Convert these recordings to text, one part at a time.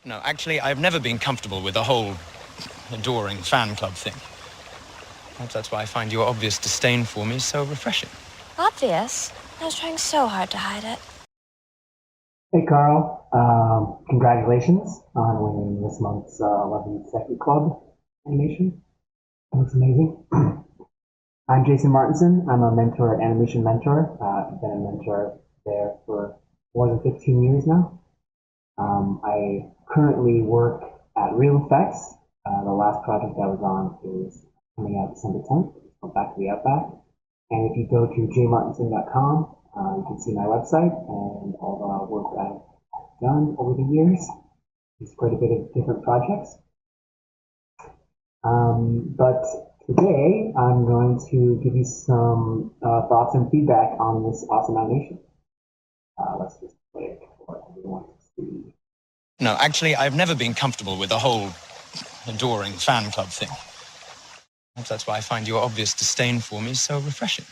No, actually, I've never been comfortable with the whole adoring fan club thing. Perhaps that's why I find your obvious disdain for me so refreshing. Obvious? I was trying so hard to hide it. Hey, Karl. Congratulations on winning this month's 11 Second Club animation. That looks amazing. I'm Jason Martinsen. I'm a mentor, animation mentor. I've been a mentor there for more than 15 years now. I currently work at Real Effects. The last project I was on is coming out December 10th. It's called Back to the Outback. And if you go to jmartinsen.com, you can see my website and all the work that I've done over the years. It's quite a bit of different projects. But today I'm going to give you some thoughts and feedback on this awesome animation. Let's just play it for everyone to see. No, actually, I've never been comfortable with the whole adoring fan club thing. Perhaps that's why I find your obvious disdain for me so refreshing.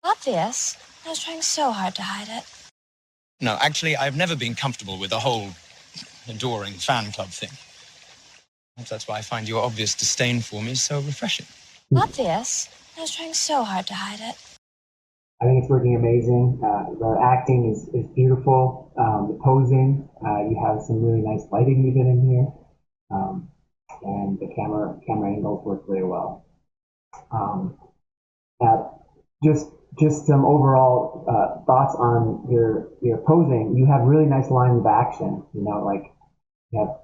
Obvious? I was trying so hard to hide it. No, actually, I've never been comfortable with the whole adoring fan club thing. Perhaps that's why I find your obvious disdain for me so refreshing. Obvious? I was trying so hard to hide it. I think it's working amazing. The acting is beautiful. The posing, you have some really nice lighting even in here. And the camera angles work really well. Just some overall thoughts on your posing. You have really nice lines of action. You know, like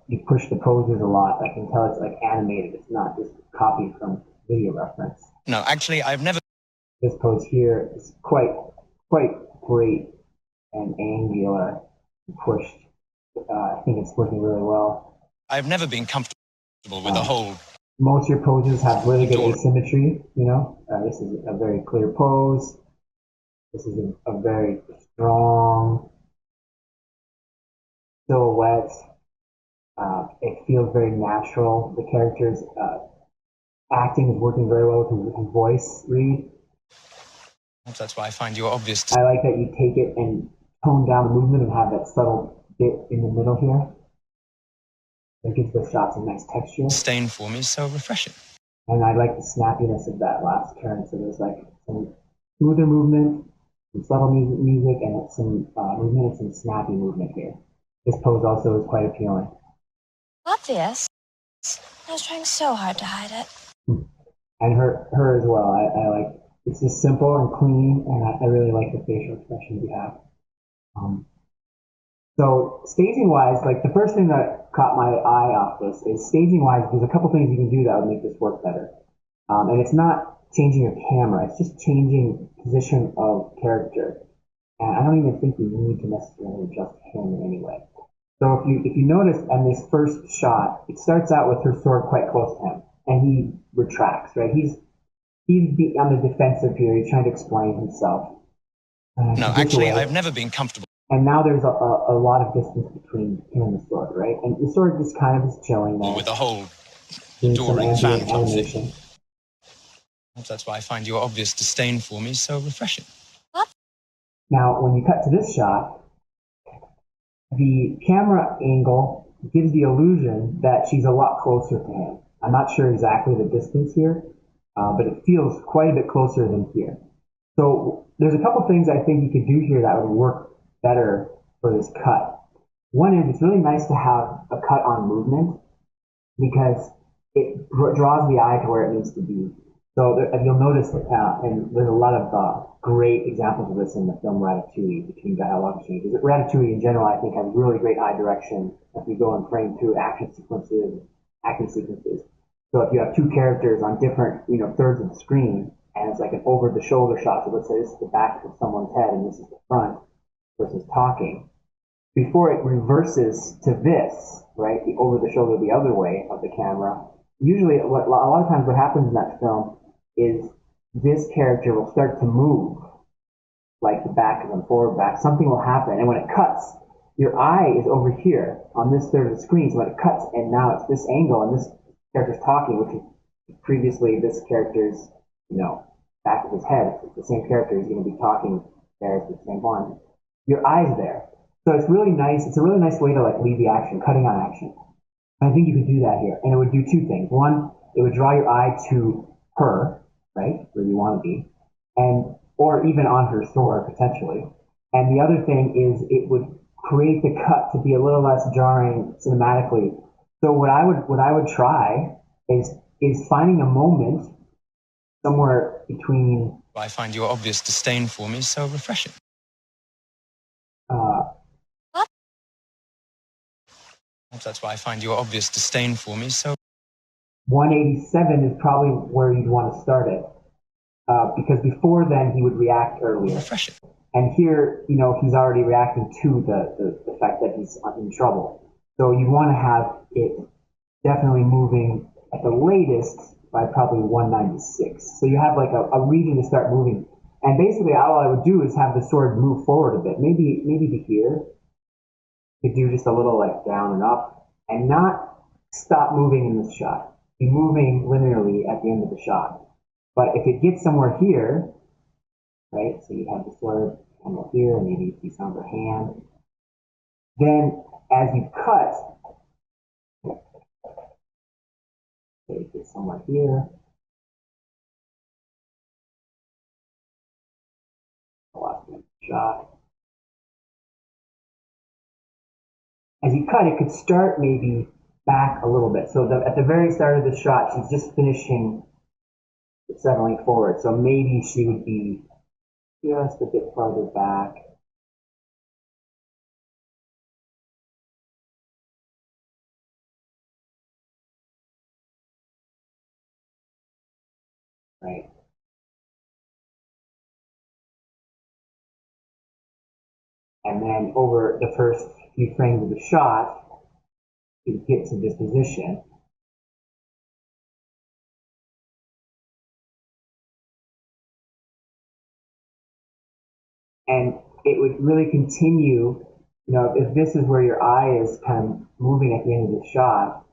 you push the poses a lot. I can tell it's like animated. It's not just copied from video reference. No, actually, I've never. This pose here is quite great and angular and pushed. I think it's working really well. I've never been comfortable with the whole. Most of your poses have really good asymmetry, you know. This is a very clear pose. This is a very strong silhouette. It feels very natural. The character's acting is working very well with his voice read. That's why I find your obvious. I like that you take it and tone down the movement and have that subtle bit in the middle here. That gives the shots a nice texture. Disdain for me so refreshing. And I like the snappiness of that last turn. So there's like some smoother movement, some subtle music, and some movement and some snappy movement here. This pose also is quite appealing. Obvious? I was trying so hard to hide it. And her as well. I like. It's just simple and clean, and I really like the facial expressions you have. So staging-wise, like the first thing that caught my eye off this is staging-wise, there's a couple things you can do that would make this work better. And it's not changing your camera, it's just changing position of character. And I don't even think you need to necessarily adjust him in any way. So if you notice on this first shot, it starts out with her sword quite close to him, and he retracts, right? He's on the defensive here. He's trying to explain himself. No, actually, I've never been comfortable. And now there's a lot of distance between him and the sword, right? And the sword just kind of is chilling there. With the whole adoring fan club thing. That's why I find your obvious disdain for me so refreshing. Now, when you cut to this shot, the camera angle gives the illusion that she's a lot closer to him. I'm not sure exactly the distance here, but it feels quite a bit closer than here. So there's a couple things I think you could do here that would work better for this cut. One is it's really nice to have a cut on movement because it draws the eye to where it needs to be. So you'll notice, and there's a lot of great examples of this in the film Ratatouille between dialogue exchanges. Ratatouille in general, I think, has really great eye direction as we go and frame through action sequences. So if you have two characters on different, thirds of the screen, and it's like an over-the-shoulder shot, so let's say this is the back of someone's head and this is the front versus talking, before it reverses to this, right, the over-the-shoulder the other way of the camera, usually a lot of times what happens in that film is this character will start to move, like the back of them, forward, back, something will happen, and when it cuts, your eye is over here on this third of the screen, so when it cuts, and now it's this angle, and this character's talking, which is previously this character's, back of his head, it's the same character is going to be talking there at the same one. Your eye's there. So it's really nice. It's a really nice way to like lead the action, cutting on action. I think you could do that here, and it would do two things. One, it would draw your eye to her, right, where you want to be, and or even on her sword potentially. And the other thing is it would create the cut to be a little less jarring cinematically. So what I would try is finding a moment somewhere between. I find your obvious disdain for me so refreshing. What? That's why I find your obvious disdain for me so. 187 is probably where you'd want to start it, because before then he would react earlier. Refreshing. And here, he's already reacting to the fact that he's in trouble. So you want to have it definitely moving at the latest by probably 196. So you have like a region to start moving. And basically all I would do is have the sword move forward a bit. Maybe to here. You could do just a little like down and up and not stop moving in this shot. Be moving linearly at the end of the shot. But if it gets somewhere here, right, so you have the sword come up here, and maybe you see some of her hand. Then as you cut, okay, get somewhere here. Shot. As you cut, it could start maybe back a little bit. So at the very start of the shot, she's just finishing settling forward. So maybe she would be just a bit farther back. Right. And then over the first few frames of the shot, you get to this position. And it would really continue, if this is where your eye is kind of moving at the end of the shot,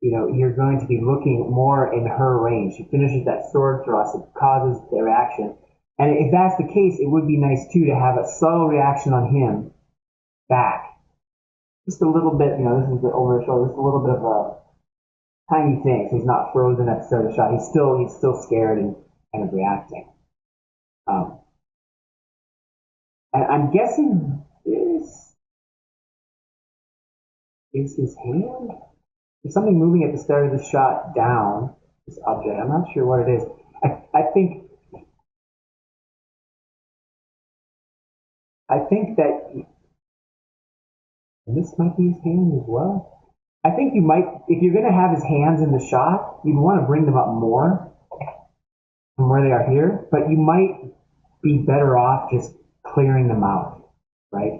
you're going to be looking more in her range. She finishes that sword thrust, it causes the reaction. And if that's the case, it would be nice too to have a subtle reaction on him back. Just a little bit, this is over his shoulder, just a little bit of a tiny thing. So he's not frozen at the start of the shot. He's still scared and kind of reacting. And I'm guessing this is his hand. There's something moving at the start of the shot down this object. I'm not sure what it is. I think that this might be his hand as well. I think you might, if you're going to have his hands in the shot, you'd want to bring them up more from where they are here, but you might be better off just clearing them out, right?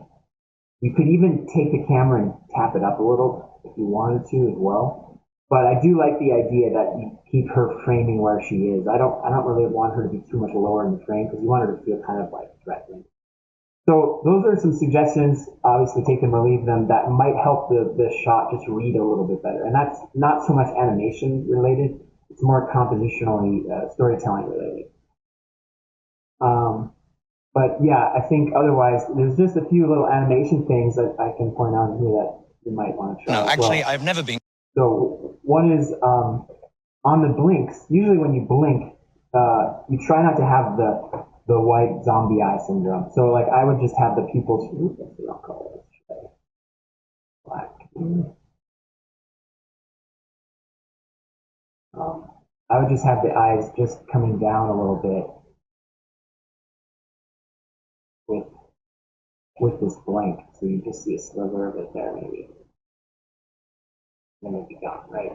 You could even take the camera and tap it up a little if you wanted to as well. But I do like the idea that you keep her framing where she is. I don't really want her to be too much lower in the frame because you want her to feel kind of like threatening. So those are some suggestions, obviously take them or leave them, that might help the shot just read a little bit better. And that's not so much animation related, it's more compositionally storytelling related. But yeah, I think otherwise, there's just a few little animation things that I can point out here that you might want to try. No, actually, I've never been. So one is on the blinks. Usually when you blink, you try not to have the white zombie eye syndrome. So like I would just have the pupils. Oops, that's the wrong color. Black. I would just have the eyes just coming down a little bit with this blank. So you just see a sliver of it there maybe. Then it'd be gone, right?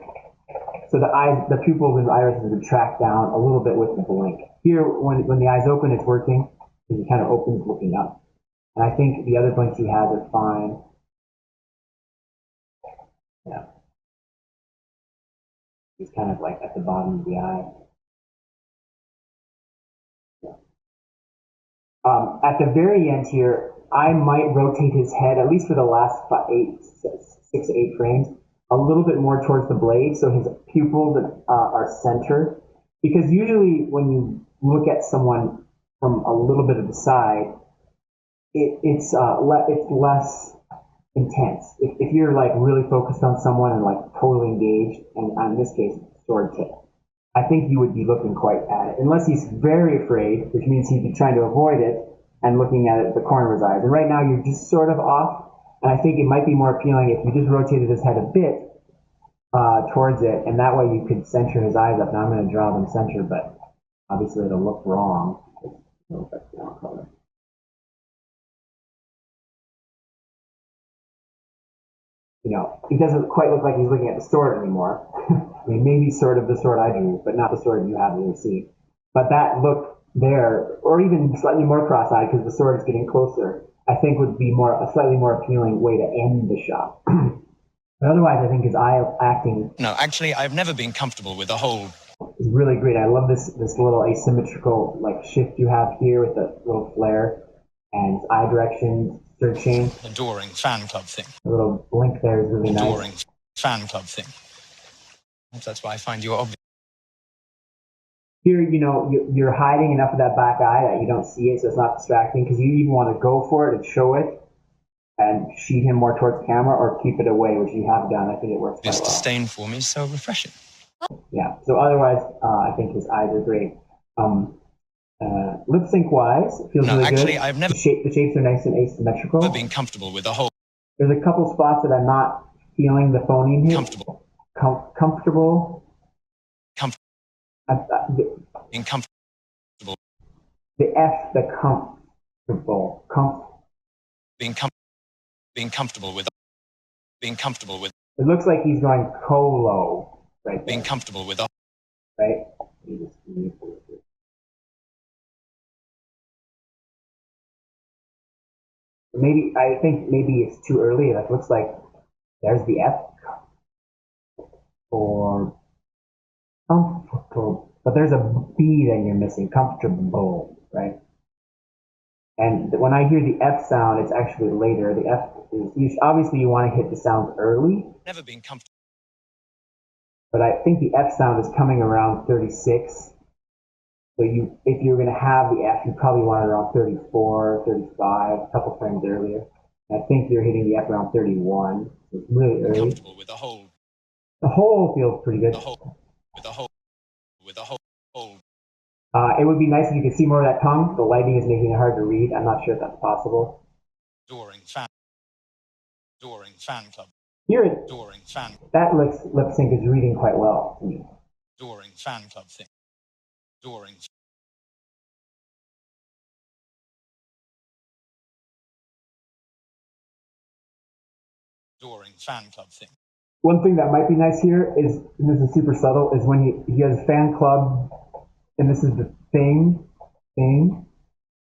So the eyes, the pupils and irises would track down a little bit with the blink. Here, when the eyes open, it's working, because it kind of opens looking up. And I think the other blinks he has are fine. Yeah. He's kind of like at the bottom of the eye. Yeah. At the very end here, I might rotate his head, at least for the last 6 to 8 frames, a little bit more towards the blade, so his pupils are centered. Because usually when you look at someone from a little bit of the side, it's less intense. If you're like really focused on someone and like totally engaged, and in this case, sword tip, I think you would be looking quite at it. Unless he's very afraid, which means he'd be trying to avoid it and looking at it at the corner of his eyes. And right now you're just sort of off. And I think it might be more appealing if you just rotated his head a bit towards it, and that way you could center his eyes up. Now I'm going to draw them center, but obviously it'll look wrong. You know, it doesn't quite look like he's looking at the sword anymore. I mean, maybe sort of the sword I drew, but not the sword you have in your seat. But that look there, or even slightly more cross-eyed because the sword is getting closer, I think would be a slightly more appealing way to end the shot. But otherwise, I think his eye acting... No, actually, I've never been comfortable with the whole... is really great. I love this little asymmetrical like shift you have here with the little flare and eye direction searching. Adoring fan club thing. The little blink there is really nice. Adoring fan club thing. That's why I find you obvious. Here, you know, you're hiding enough of that back eye that you don't see it, so it's not distracting, because you even want to go for it and show it and sheet him more towards camera or keep it away, which you have done. I think it works quite well. This disdain for me is so refreshing. Yeah, so otherwise, I think his eyes are great. Lip sync wise, it feels really actually, good. I've never... The shapes are nice and asymmetrical. Never been comfortable with the whole... There's a couple spots that I'm not feeling the phoneme hit. Comfortable. Comfortable. Being comfortable. The F, the comfortable. Being comfortable with... Being comfortable with... It looks like he's going colo right there. Being comfortable with... Right? I think maybe it's too early. It looks like there's the F. Or comfortable. But there's a B that you're missing. Comfortable, right? And when I hear the F sound, it's actually later. The F is obviously you want to hit the sound early. Never been comfortable. But I think the F sound is coming around 36. So if you're going to have the F, you probably want it around 34, 35, a couple frames earlier. And I think you're hitting the F around 31. So it's really early. Comfortable with the whole. The whole feels pretty good. With the whole. It would be nice if you could see more of that tongue. The lighting is making it hard to read. I'm not sure if that's possible. Adoring fan club. Here Adoring fan. That lip sync is reading quite well to me. Adoring fan club thing. Adoring. Adoring fan club thing. One thing that might be nice here is, and this is super subtle, is when he has fan club, and this is the thing.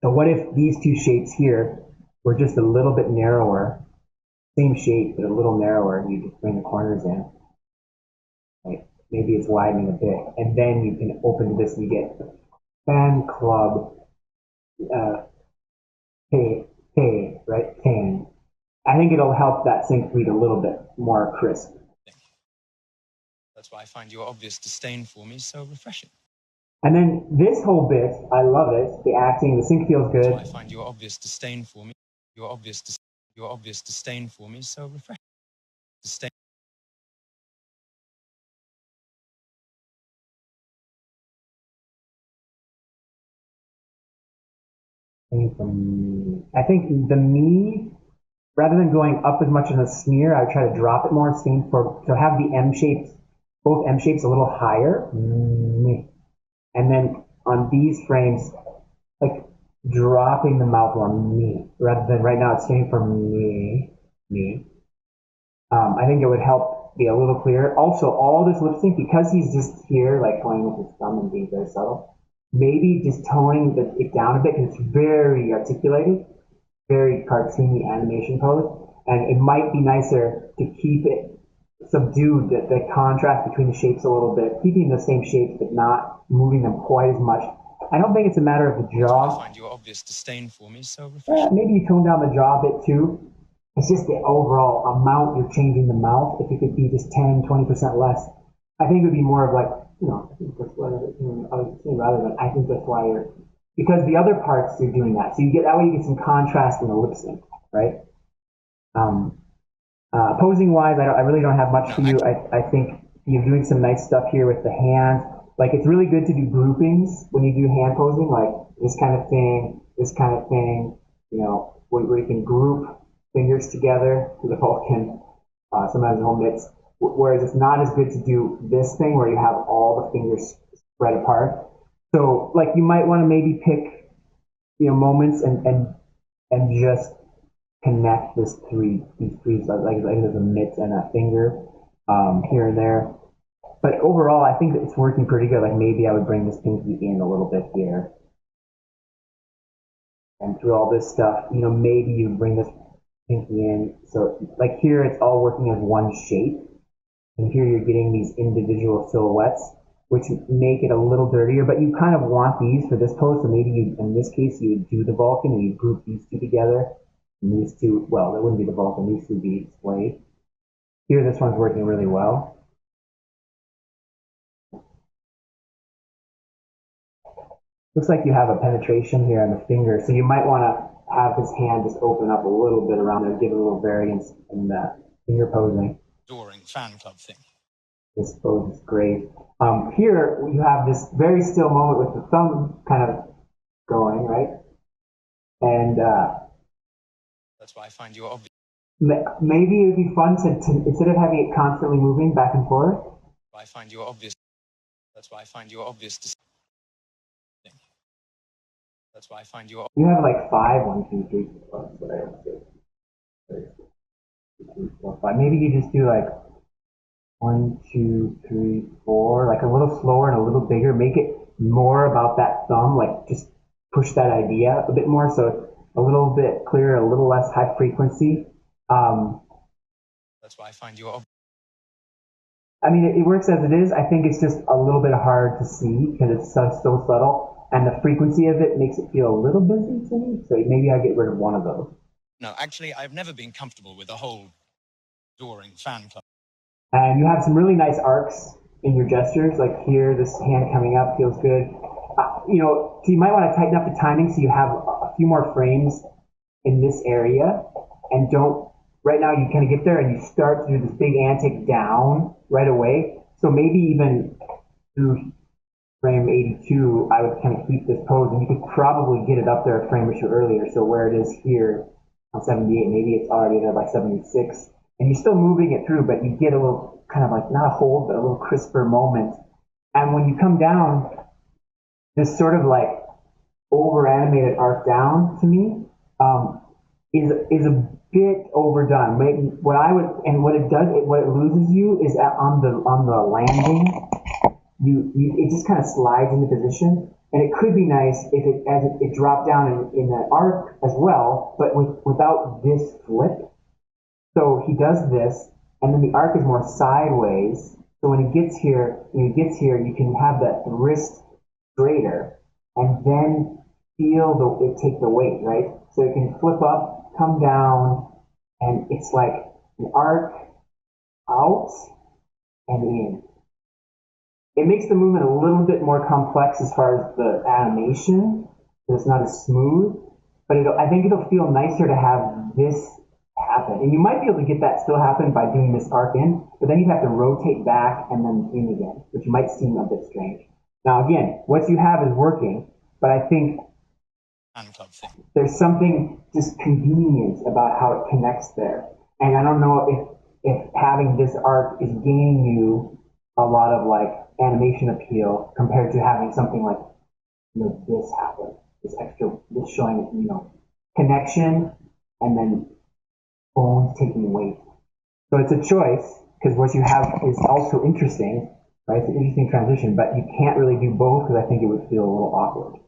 So what if these two shapes here were just a little bit narrower? Same shape, but a little narrower, and you just bring the corners in. Right? Maybe it's widening a bit. And then you can open this and you get fan club right? Tan. I think it'll help that sync read a little bit more crisp. That's why I find your obvious disdain for me so refreshing. And then this whole bit, I love it. The acting, the sync feels good. That's why I find your obvious disdain for me, your obvious disdain for me so refreshing. Disdain. I think the me, rather than going up as much in a sneer, I would try to drop it more. So have the M shapes, both M shapes a little higher. And then on these frames, like dropping the mouth more me, rather than right now it's staying for me. I think it would help be a little clearer. Also, all this lip sync, because he's just here, like playing with his thumb and being very subtle, maybe just toning it down a bit, because it's very articulated, very cartoony animation pose, and it might be nicer to keep it subdued, the contrast between the shapes a little bit, keeping the same shapes but not moving them quite as much. I don't think it's a matter of the jaw. I find your obvious disdain for me so refreshing. Maybe you tone down the jaw a bit too. It's just the overall amount you're changing the mouth. If it could be just 10, 20% less, I think it would be more of like, I think that's why rather than I think that's why you're, because the other parts you're doing that. So that way you get some contrast in the lip sync, right? Posing wise, I really don't have much No, for you. I think you're doing some nice stuff here with the hands. Like, it's really good to do groupings when you do hand posing, like this kind of thing, you know, where you can group fingers together to the Vulcan, sometimes the whole mitts. Whereas it's not as good to do this thing where you have all the fingers spread apart. So, like, you might want to maybe pick, you know, moments and just connect these three, like there's a mitt and a finger here and there. But overall, I think that it's working pretty good. Like, maybe I would bring this pinky in a little bit here. And through all this stuff, you know, maybe you bring this pinky in. So, like, here it's all working as one shape. And here you're getting these individual silhouettes, which make it a little dirtier. But you kind of want these for this pose. So maybe you, in this case, you would do the Vulcan and you group these two together. And these two, well, that wouldn't be the Vulcan. These two would be displayed. Here, this one's working really well. Looks like you have a penetration here on the finger, so you might want to have his hand just open up a little bit around there, give it a little variance in the finger posing. Adoring fan club thing. This pose is great. Here you have this very still moment with the thumb kind of going, right? And that's why I find you obvious. Maybe it would be fun to instead of having it constantly moving back and forth. I find you obvious. That's why I find you obvious to. That's why I find you. You have like 5, 1, 2, 3, 4, whatever. 3, 4, 5. Maybe you just do like 1, 2, 3, 4, like a little slower and a little bigger. Make it more about that thumb, like just push that idea a bit more, so it's a little bit clearer, a little less high frequency. That's why I find you. I mean, it works as it is. I think it's just a little bit hard to see because it's so subtle. And the frequency of it makes it feel a little busy to me. So maybe I get rid of one of those. No, actually, I've never been comfortable with the whole adoring fan club. And you have some really nice arcs in your gestures. Like here, this hand coming up feels good. You know, so you might want to tighten up the timing so you have a few more frames in this area. And don't, right now you kind of get there and you start to do this big antic down right away. So maybe even through frame 82, I would kind of keep this pose, and you could probably get it up there a frame or two earlier. So where it is here on 78, maybe it's already there by 76, and you're still moving it through, but you get a little kind of like, not a hold, but a little crisper moment. And when you come down, this sort of like over animated arc down to me is a bit overdone. What I would, and what it does, what it loses you is on the landing. It just kind of slides into position, and it could be nice if it dropped down in an arc as well, but without this flip. So he does this, and then the arc is more sideways. So when he gets here, you can have that wrist straighter, and then feel it take the weight, right? So it can flip up, come down, and it's like an arc out and in. It makes the movement a little bit more complex as far as the animation, so it's not as smooth, but I think it'll feel nicer to have this happen. And you might be able to get that still happen by doing this arc in, but then you'd have to rotate back and then in again, which might seem a bit strange. Now again, what you have is working, but I think there's something just convenient about how it connects there. And I don't know if having this arc is gaining you a lot of like animation appeal compared to having something like, you know, this happen, this showing, you know, connection and then bones taking weight. So it's a choice because what you have is also interesting, right? It's an interesting transition, but you can't really do both because I think it would feel a little awkward.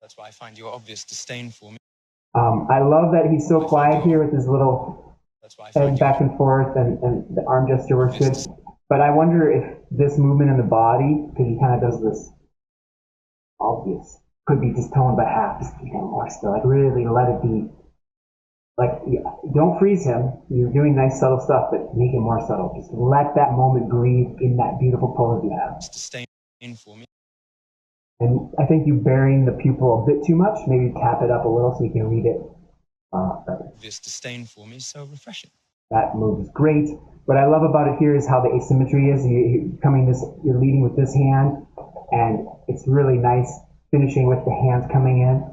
That's why I find your obvious disdain for me. I love that he's so quiet here with his little head back and forth, and the arm gesture works good. But I wonder if this movement in the body, because he kind of does this obvious, could be just toned by half, just keep it more still, like really let it be. Like, don't freeze him. You're doing nice subtle stuff, but make it more subtle. Just let that moment breathe in that beautiful pose you have. Disdain for me. And I think you're burying the pupil a bit too much. Maybe tap it up a little so you can read it better. This disdain for me is so refreshing. That move is great. What I love about it here is how the asymmetry is. You're leading with this hand, and it's really nice finishing with the hands coming in.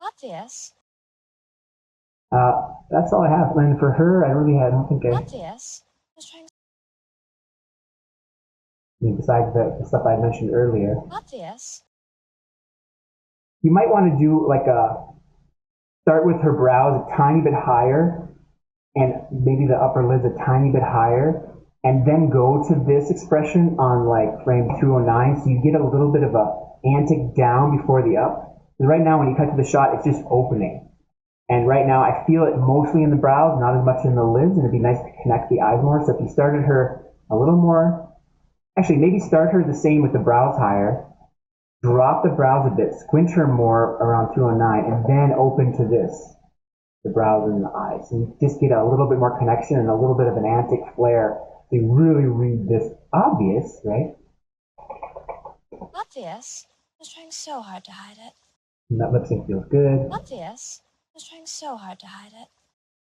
Obvious. That's all I have. And for her, I don't think I... Obvious. I was trying. I mean, besides the stuff I mentioned earlier. Obvious. You might want to do like start with her brows a tiny bit higher, and maybe the upper lid's a tiny bit higher, and then go to this expression on like frame 209, so you get a little bit of a antic down before the up. And right now when you cut to the shot, it's just opening. And right now I feel it mostly in the brows, not as much in the lids, and it'd be nice to connect the eyes more. So if you started her a little more, actually maybe start her the same with the brows higher, drop the brows a bit, squint her more around 209, and then open to this, the brows and the eyes. And you just get a little bit more connection and a little bit of an antic flair. So you really read this obvious, right? Obvious. I was trying so hard to hide it. And that lip sync feels good. Obvious. I was trying so hard to hide it.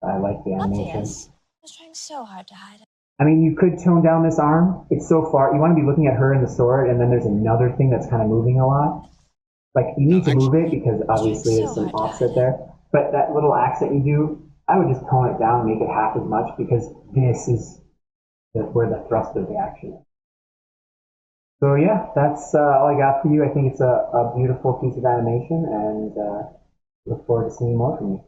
I like the animation. Obvious. I was trying so hard to hide it. I mean, you could tone down this arm. It's so far. You want to be looking at her and the sword, and then there's another thing that's kind of moving a lot. Like, you need to move it because obviously there's some offset there. But that little accent you do, I would just tone it down and make it half as much, because this is where the thrust of the action is. So yeah, that's all I got for you. I think it's a beautiful piece of animation, and look forward to seeing more from you.